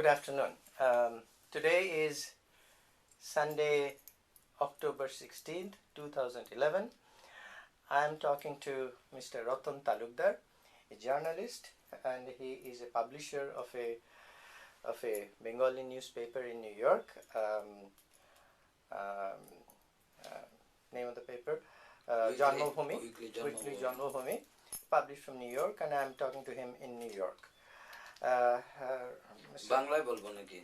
Good afternoon. Today is Sunday, October 16th, 2011. I am talking to Mr. Ratan Talukdar, a journalist, and he is a publisher of a Bengali newspaper in New York. Name of the paper, Janmabhumi, Weekly Janmabhumi, published from New York, and I am talking to him in New York. Bangla bolbo naki?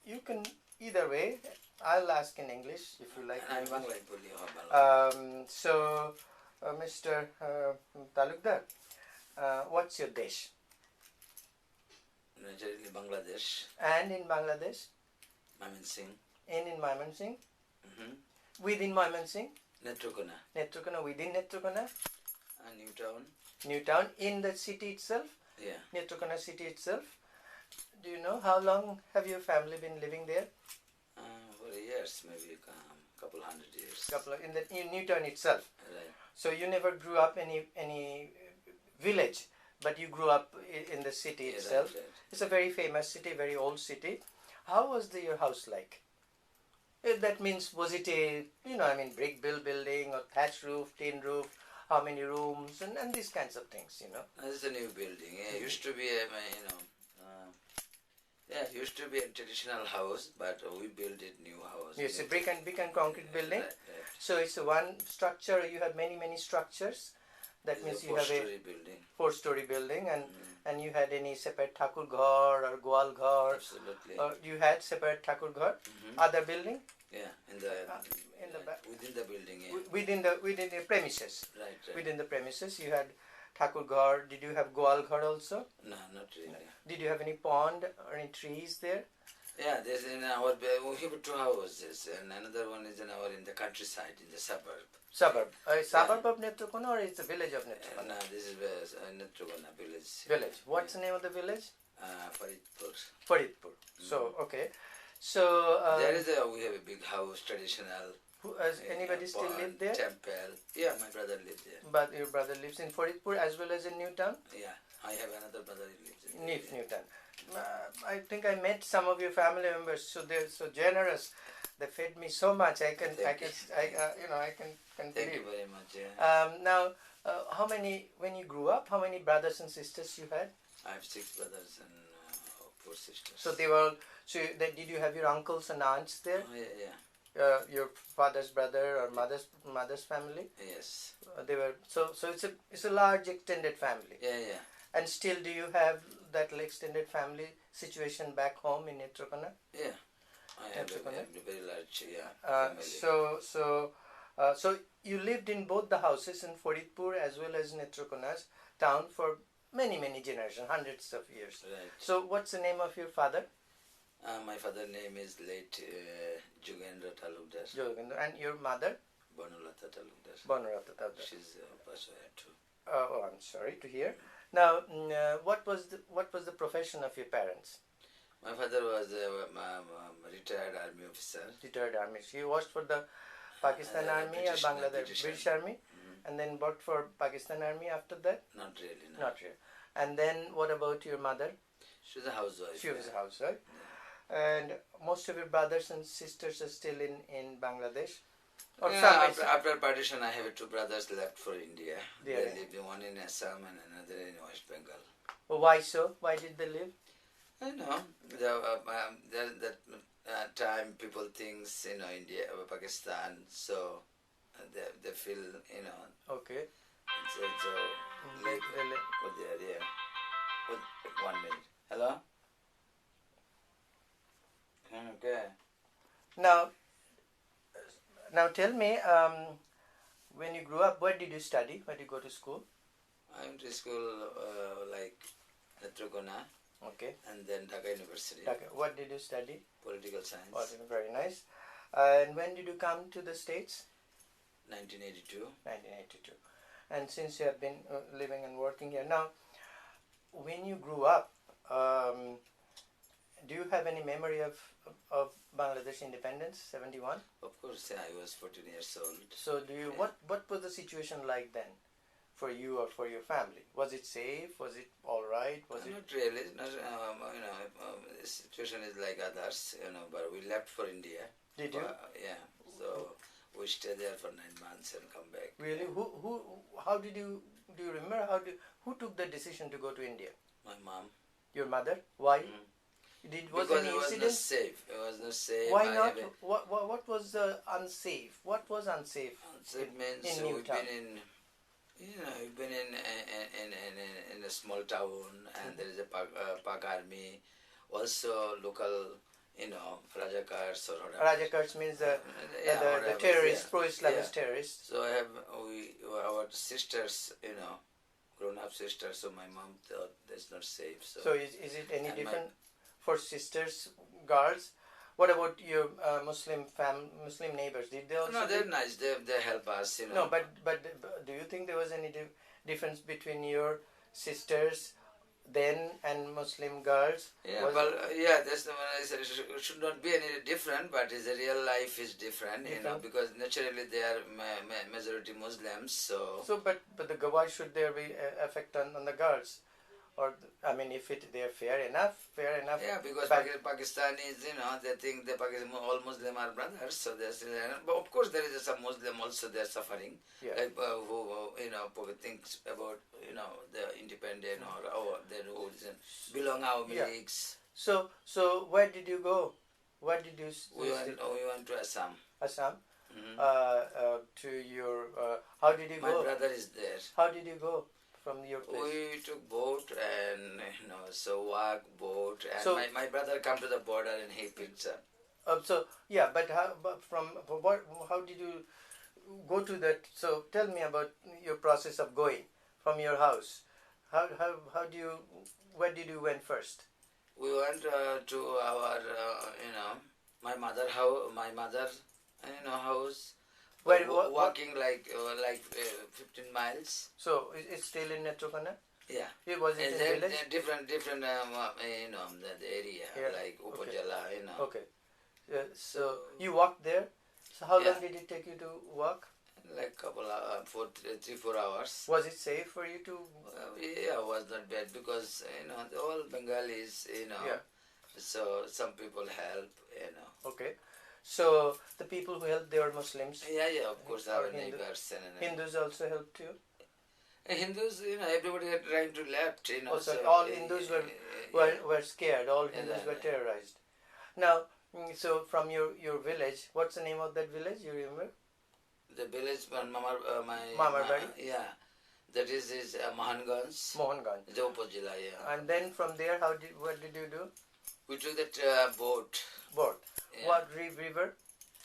You can either way. I'll ask in English if you like. So, Mr. Talukdar, what's your desh? Naturally Bangladesh. And in Bangladesh? Mymensingh. In Mymensingh? Within Mymensingh? Netrokona. Netrokona, within Netrokona? Newtown. Newtown, in the city itself? Yeah. Netrokona city itself. Do you know how long have your family been living there? For years, maybe a couple hundred years. In Newtown itself. Right. So you never grew up any village, but you grew up in the city itself. Right. It's a very famous city, very old city. How was your house like? That means, was it a brick building or thatch roof, tin roof? How many rooms and these kinds of things, This is a new building. Yeah, it used to be used to be a traditional house, but we built it new house. It's a brick and concrete building. Right. So it's a one structure. You have many structures. That means you have a four-story building, and you had any separate Thakur Ghar or Goal Ghar? Absolutely. Or you had separate Thakur Ghar? Other building? Yeah, within the building. Yeah. Within the premises. Right. Within the premises, you had Thakur Ghar. Did you have Goal Ghar also? No, not really. Did you have any pond or any trees there? Yeah, there's we have two houses, and another one is in the countryside, in the suburb. Suburb. A suburb of Netrokona, or it's a village of Netrokona? No, this is Netrokona village. Village. What's the name of the village? Faridpur. Faridpur. So, okay. So we have a big house, traditional. Anybody still live there? Temple. Yeah, my brother lives there. But your brother lives in Faridpur as well as in Newtown? Yeah, I have another brother who lives in Newtown. I think I met some of your family members. So they're so generous. They fed me so much. I can Thank believe. Thank you very much. Yeah. Now, when you grew up, how many brothers and sisters you had? I have 6 brothers and 4 sisters. So they were. So did you have your uncles and aunts there? Oh, yeah. Your father's brother or mother's family? Yes. They were so it's a large extended family. Yeah. And still, do you have that extended family situation back home in Netrokona? Yeah, I have a very large family. So you lived in both the houses in Faridpur as well as Netrokona's town for many generations, hundreds of years. Right. So what's the name of your father? My father's name is late Jugendra Talukdar. Jogendra. And your mother? Banurata Talukdar. Banurata Talukdar. She's passed away too. Oh, I'm sorry to hear. Now, what was the profession of your parents? My father was a retired army officer. Retired army. He worked for the Pakistan Army or Bangladesh British Army, and then worked for Pakistan Army after that? Not really. No. Not really. And then what about your mother? She's a housewife. She was a housewife. And most of your brothers and sisters are still in Bangladesh? Or after partition, I have 2 brothers left for India. They live, one in Assam and another in West Bengal. Well, why so? Why did they live? I know. That time people think, India or Pakistan, so they feel, Okay. So live for there, yeah. 1 minute. Hello? Okay. Now tell me, when you grew up, where did you study? Where did you go to school? I went to school like Netrokona. Okay. And then Dhaka University. Dhaka. What did you study? Political science. Very nice. And when did you come to the States? 1982. 1982. And since you have been living and working here. Now, when you grew up, do you have any memory of Bangladesh independence, 71? Of course, I was 14 years old. So what was the situation like then for you or for your family? Was it safe? Was it all right? Was it? Not really. Not, the situation is like others, but we left for India. Did you? Yeah. So we stayed there for 9 months and come back. Really? How did you? Do you remember who took the decision to go to India? My mom. Your mother? Why? Was because any it was incident? not safe. It was not safe. Why not? What was unsafe? What was unsafe? Unsafe means in we've Newtown? been we've been in a small town, and there is a Pak army, also local, Rajakars or whatever. Rajakars means the terrorists, pro-Islamist terrorists. So our sisters, grown-up sisters. So my mom thought that's not safe. So is it any different for sisters, girls? What about your Muslim neighbors? Did they also? No, they're nice. They help us. No, but do you think there was any difference between your sisters then and Muslim girls? Yeah, that's the one I said. It should not be any different, but the real life is different, because naturally they are majority Muslims. So but why should there be effect on the girls? Or if they are fair enough. Yeah, because Pakistanis, they think all Muslim are brothers. So there's, but of course there is some Muslim also they are suffering. Yeah. Like who thinks about the independent or their roots and belong our leagues. So where did you go? Where did you? We went to Assam. Assam. To your. How did you go? My brother is there. How did you go? From your place? We took boat and walk boat, and my brother come to the border and he picks up. But how did you go to that? So tell me about your process of going from your house. Where did you went first? We went to our my mother's house. Walking like 15 miles. So it's still in Netrokana? Yeah. Was it in the village? Different the area, like Upajala, Okay. So you walked there? So how long did it take you to walk? Like 3-4 hours. Was it safe for you to? Yeah, it was not bad because all Bengalis, so some people help, Okay. So the people who helped, they were Muslims? Yeah, of course, our neighbors. Hindus also helped you? Hindus, everybody are trying to left, So all Hindus were scared, all Hindus were terrorized. Now, so from your village, what's the name of that village, you remember? The village, Mamarbari? Yeah, that is Mohanganj. Mohanganj. Upajila, yeah. And then from there, what did you do? We took that boat. Boat. Yeah. What river?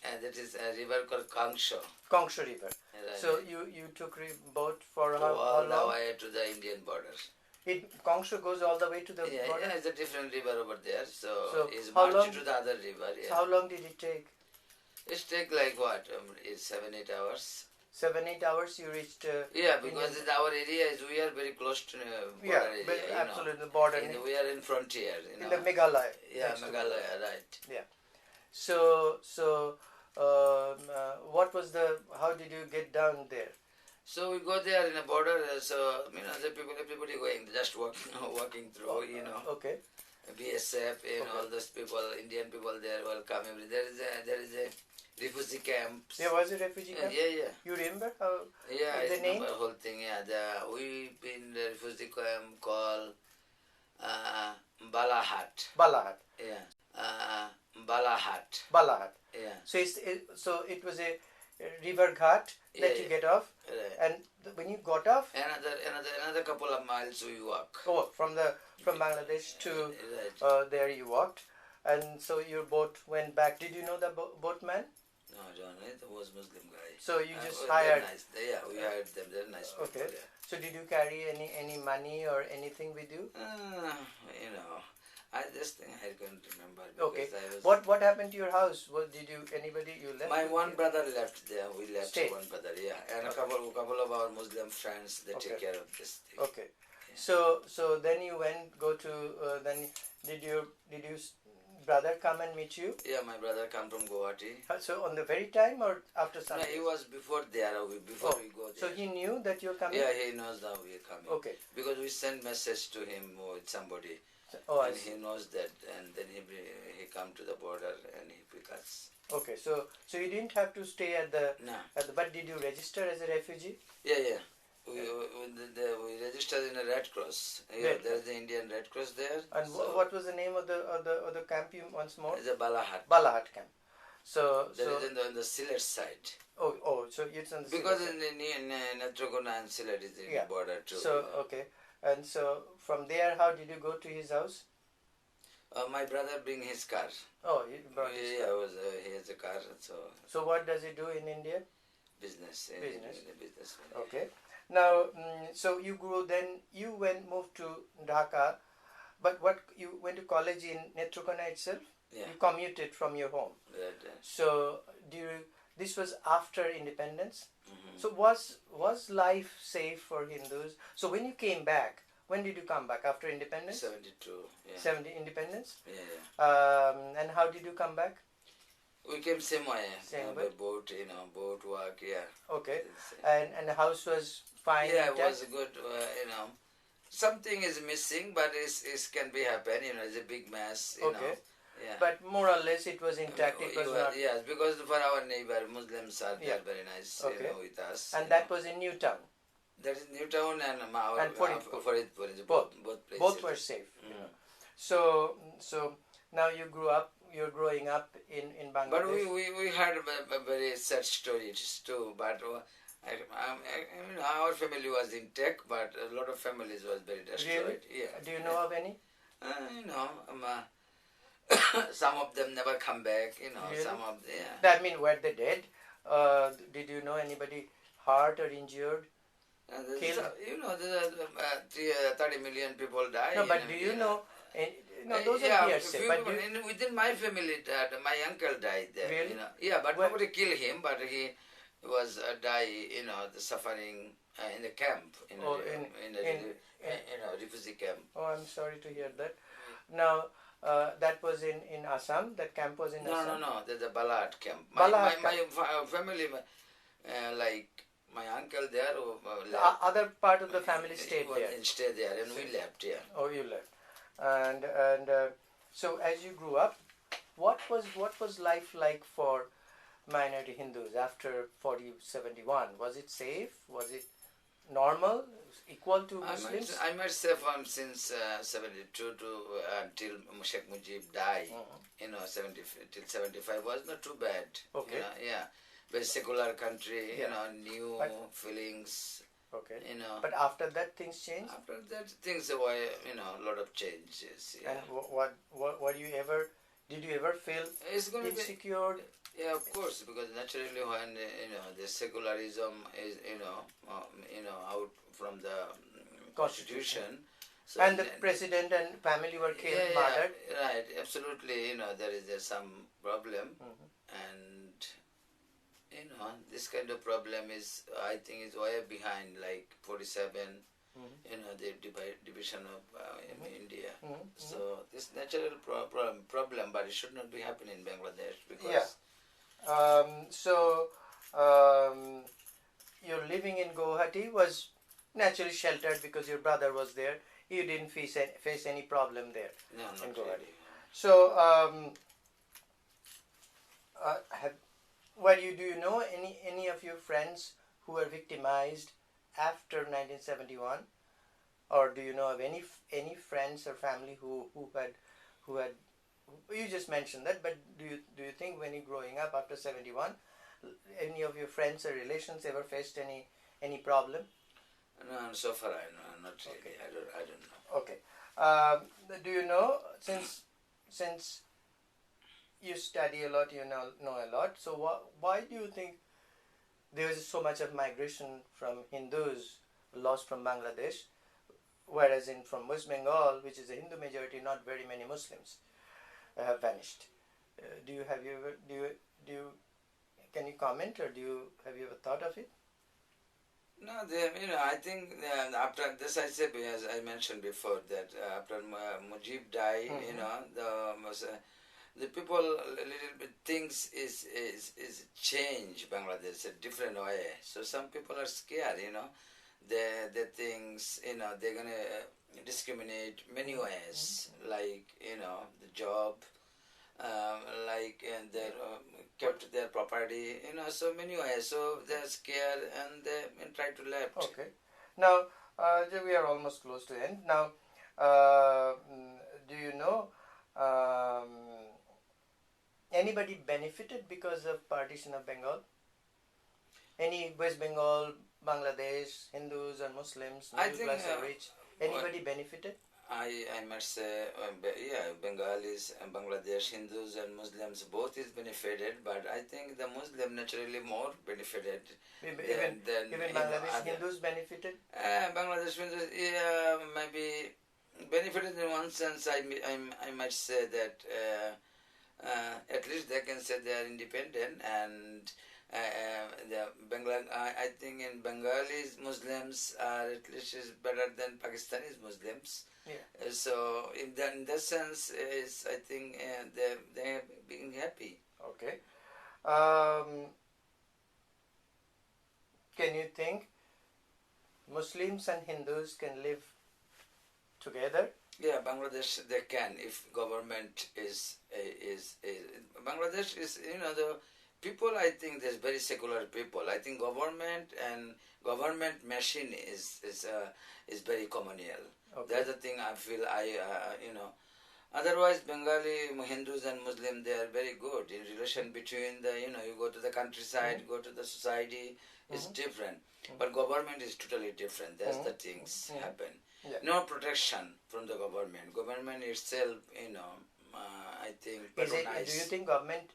And that is a river called Kangsho. Kangsho River. Right. So you took boat for how all long? the way to the Indian border. Kangsho goes all the way to the border? Yeah, it's a different river over there. So it's how marched long, to the other river. Yeah. So how long did it take? It take like what? It's 7-8 hours. 7-8 hours you reached? Yeah, because our area we are very close to border area. Absolutely, the border. We are in frontier. In the Meghalaya. Yeah, Meghalaya, right. Yeah. So what was how did you get down there? So we go there in a border, so the people, everybody going, just walking through, Okay. BSF, all those people, Indian people there, welcome. There is a refugee camp. There was a refugee camp? Yeah. You remember how? Yeah, I the name? remember the whole thing. Yeah, we in the refugee camp called Balahat. Balahat. Yeah. Balahat. Balahat. Yeah. So it was a river ghat that you get off, and when you got off, another couple of miles we walk. Oh, from Bangladesh to there you walked, and so your boat went back. Did you know the boatman? No, I don't know. It was Muslim guy. So you just hired? Nice. Yeah, we hired them. They're nice people. Okay. Yeah. So did you carry any money or anything with you? I just think I can't remember. Okay. What happened to your house? Anybody you left? My one brother left there. We left Stayed. one brother, yeah. And a couple of our Muslim friends, they take care of this thing. Okay. Yeah. So then you go to then did you brother come and meet you? Yeah, my brother come from Guwahati. So on the very time or after No, Sunday? he was before there, before we go there. So he knew that you're coming? Yeah, he knows that we are coming. Okay. Because we send message to him with somebody. Oh, and he knows that, and then he come to the border and he pick us. Okay, so you didn't have to stay at the... No. But did you register as a refugee? Yeah. We registered in a Red Cross. Yeah, there's the Indian Red Cross there. And what was the name of the camp you once more? It's a Balahat. Balahat camp. So that is on the Sylhet side. Oh, so it's on the because Sylhet in Netrokona and Sylhet is in the border too. So okay, and so from there, how did you go to his house? My brother bring his car. Oh, he brought his car. He has a car. So what does he do in India? Business. Business. Okay. Now, so you grew. Then you moved to Dhaka, but you went to college in Netrokona itself. Yeah. You commuted from your home. Right. So this was after independence. Mm-hmm. So was life safe for Hindus? So when you came back, when did you come back after independence? 72. Yeah. 70 independence. Yeah. And how did you come back? We came same way. By boat, boat work. Yeah. Okay. And the house was fine. Yeah, it was good. Something is missing, but it can be happen. It's a big mess. You know. Yeah. But more or less it was intact. It was not... Yes, because for our neighbor, Muslims are there very nice with us. And that was in Newtown. That is Newtown and Faridpur. Both places. Both were safe. So now you're growing up in Bangladesh. But we had a very sad stories too. But our family was intact, but a lot of families was very destroyed. Really? Yeah. Do you know of any? Some of them never come back. Really? Some of them. Yeah. I mean, were they dead? Did you know anybody hurt or injured? Killed? There's 30 million people die. No, but do you know? Those are hearsay. But within my family, my uncle died there. Really? But nobody killed him. But he was the suffering in the camp, in a refugee camp. Oh, I'm sorry to hear that. Now, that was in Assam. That camp was in Assam. No. There's a Balad camp. My family, like my uncle there. The other part of the family stayed there. Stayed there, and we left. Yeah. Oh, you left. And so as you grew up, what was life like for minority Hindus after 1971? Was it safe? Was it normal? Equal to Muslims? I might say from since 72 to until Sheikh Mujib died, 70 till 75 was not too bad. Okay. Very secular country. New feelings. Okay. But after that, things changed. After that, things were a lot of changes. Yeah. And what did you ever feel insecure? Yeah, of course, because naturally when the secularism is out from the Constitution. So and the president and family were killed, murdered. Right, absolutely. There is some problem, and this kind of problem is, I think, is way behind, like 47. The division of India. So this natural problem, but it should not be happening in Bangladesh because. Your living in Guwahati was naturally sheltered because your brother was there. You didn't face any problem there. No, not in Guwahati. really. So, do you know any of your friends who were victimized after 1971, or do you know of any friends or family who had you just mentioned that, but do you think when you growing up after 71, any of your friends or relations ever faced any problem? No, so far not really. Okay. I don't know. Okay. Do you know, since you study a lot, you know a lot, so why do you think there is so much of migration from Hindus lost from Bangladesh, whereas from West Bengal, which is a Hindu majority, not very many Muslims have vanished? Can you comment, or have you ever thought of it? No, I think after this, I said, as I mentioned before, that after Mujib died, the people a little bit thinks is change Bangladesh a different way. So some people are scared, you know. They thinks, you know, they're gonna discriminate many ways, like, you know, the job, like, and they kept their property, you know, so many ways. So they're scared and they try to left. Okay. Now, we are almost close to end. Now, do you know anybody benefited because of partition of Bengal? Any West Bengal, Bangladesh, Hindus and Muslims, I middle think, class or rich, anybody benefited? I must say, yeah, Bengalis and Bangladesh, Hindus and Muslims both is benefited, but I think the Muslim naturally more benefited Even Bangladesh Hindus benefited? Bangladesh Hindus, yeah, maybe benefited in one sense. I might say that at least they can say they are independent, and I think in Bengalis Muslims are at least is better than Pakistanis Muslims. Yeah. So in that sense, is I think they have been happy. Okay. Can you think Muslims and Hindus can live together? Yeah, Bangladesh they can if government is Bangladesh is, you know, the people, I think there's very secular people. I think government and government machine is very communal. Okay. That's the thing I feel. You know, otherwise Bengali Hindus and Muslim, they are very good in relation between the, you know, you go to the countryside, go to the society, it's different. But government is totally different. That's the things happen. Yeah. No protection from the government. Government itself, you know, I think patronize. Do you think government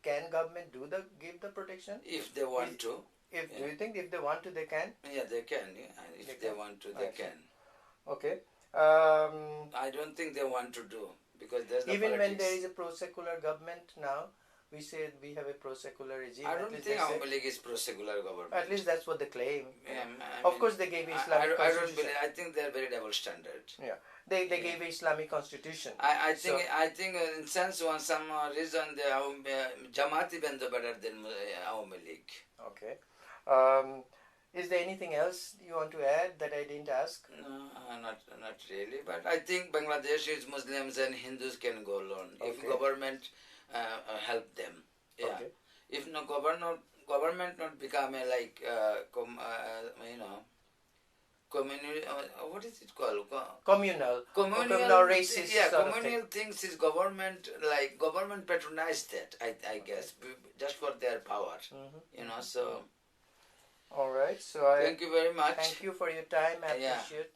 can government give the protection? If they want to. Do you think if they want to, they can? Yeah, they can. Yeah. If they want to, they can. Okay. I don't think they want to do, because there's the even politics. when there is a pro-secular government now, we say we have a pro-secular regime. I don't think Awami League is pro-secular government. At least that's what they claim. Yeah, of course, they gave Islamic constitution. I think they're very double standard. Yeah, they gave Islamic constitution. I think in sense one some reason the Jamaat even better than Awami League. Okay. Is there anything else you want to add that I didn't ask? No, not really. But I think Bangladeshis, Muslims and Hindus can go alone if government help them. Yeah. Okay. If no government not become a like you know, communal. What is it called? Communal racist. Yeah, communal things is government, like government patronize that. I guess just for their power. You know, so. All right. So thank you very much. Thank you for your time. I appreciate.